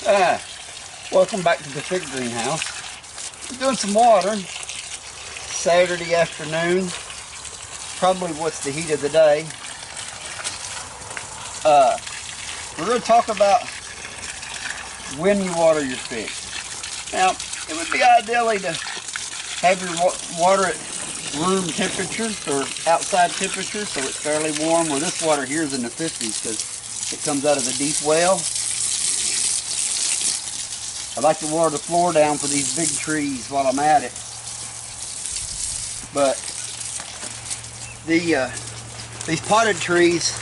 Welcome back to the fig greenhouse. We're doing some watering. Saturday afternoon, probably what's the heat of the day. We're going to talk about when you water your figs. Now, it would be ideally to have your water at room temperature or outside temperature, so it's fairly warm. Well, this water here is in the 50s because it comes out of the deep well. I like to water the floor down for these big trees while I'm at it. But these potted trees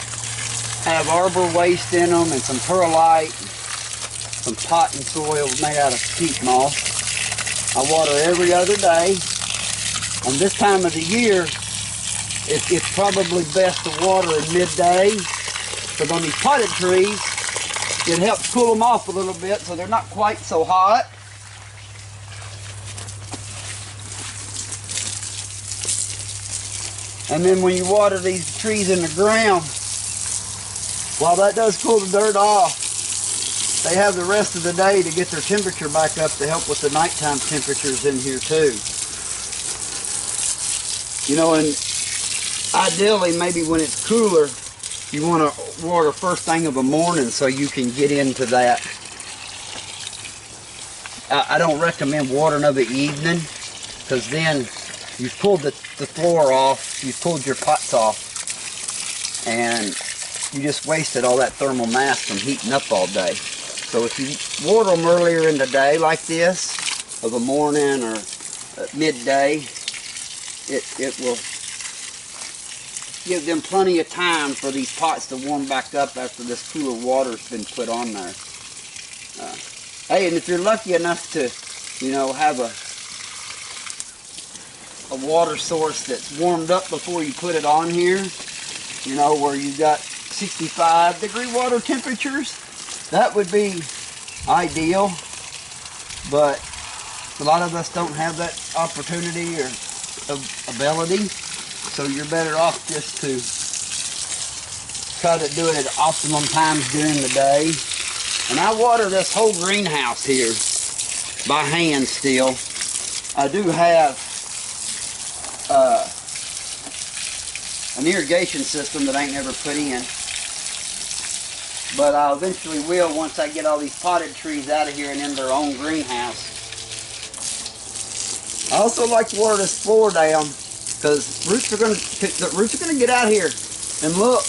have arbor waste in them and some perlite, some pot and soil made out of peat moss. I water every other day. And this time of the year, it's probably best to water in midday, because on these potted trees, it helps cool them off a little bit so they're not quite so hot. And then when you water these trees in the ground, while that does cool the dirt off, they have the rest of the day to get their temperature back up to help with the nighttime temperatures in here too. You know, and ideally maybe when it's cooler, you want to water first thing of the morning so you can get into that. I don't recommend watering of the evening, because then you've pulled the floor off, you've pulled your pots off, and you just wasted all that thermal mass from heating up all day. So if you water them earlier in the day like this, of the morning or at midday, it will give them plenty of time for these pots to warm back up after this cooler water's been put on there. Hey, and if you're lucky enough to, you know, have a water source that's warmed up before you put it on here, you know, where you got 65-degree water temperatures, that would be ideal. But a lot of us don't have that opportunity or ability. So you're better off just to try to do it at optimum times during the day. And I water this whole greenhouse here by hand still. I do have an irrigation system that I ain't never put in. But I eventually will once I get all these potted trees out of here and in their own greenhouse. I also like to water this floor down, because the roots are going to get out here and look.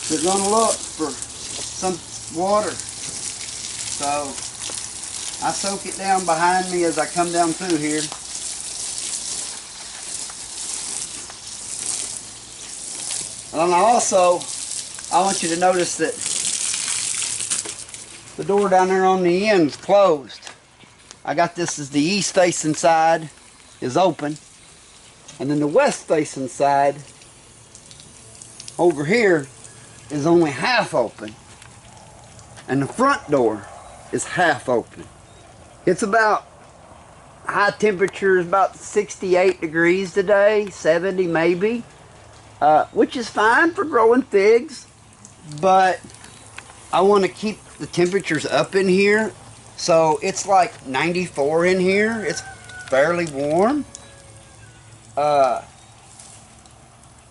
They're going to look for some water. So I soak it down behind me as I come down through here. And I want you to notice that the door down there on the end is closed. I got this as the east facing side is open. And then the west facing side over here is only half open. And the front door is half open. It's about, high temperature is about 68 degrees today, 70 maybe, which is fine for growing figs. But I want to keep the temperatures up in here. So it's like 94 in here. It's fairly warm. But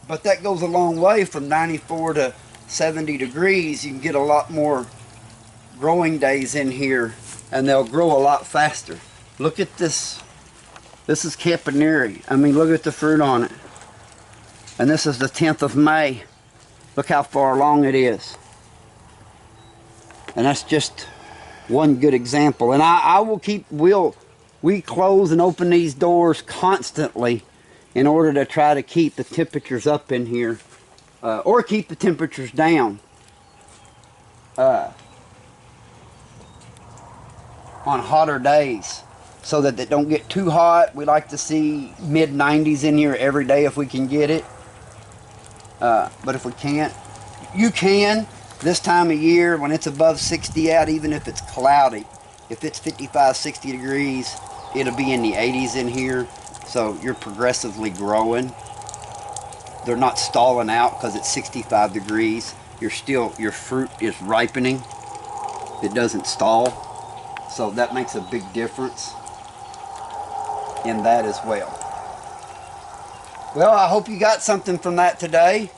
that goes a long way. From 94 to 70 degrees, you can get a lot more growing days in here, and they'll grow a lot faster. Look at this. This is Campaneri. I mean, look at the fruit on it. And this is the 10th of May. Look how far along it is. And that's just one good example. And I will keep, we close and open these doors constantly in order to try to keep the temperatures up in here, or keep the temperatures down on hotter days, so that they don't get too hot. We like to see mid-90s in here every day if we can get it. But if we can't, you can this time of year when it's above 60 out, even if it's cloudy. If it's 55, 60 degrees, it'll be in the 80s in here. So you're progressively growing. They're not stalling out because it's 65 degrees. Your fruit is ripening. it doesn't stall. So that makes a big difference in that as well. Well, I hope you got something from that today.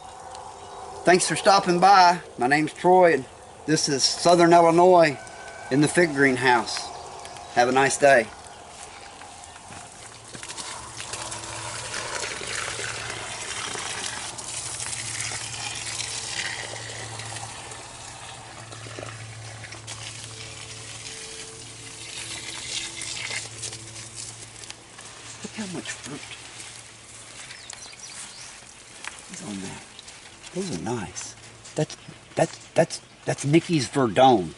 Thanks for stopping by. My name's Troy, and this is Southern Illinois in the fig greenhouse. Have a nice day. Look how much fruit is on that. Those are nice. That's Nikki's Verdone.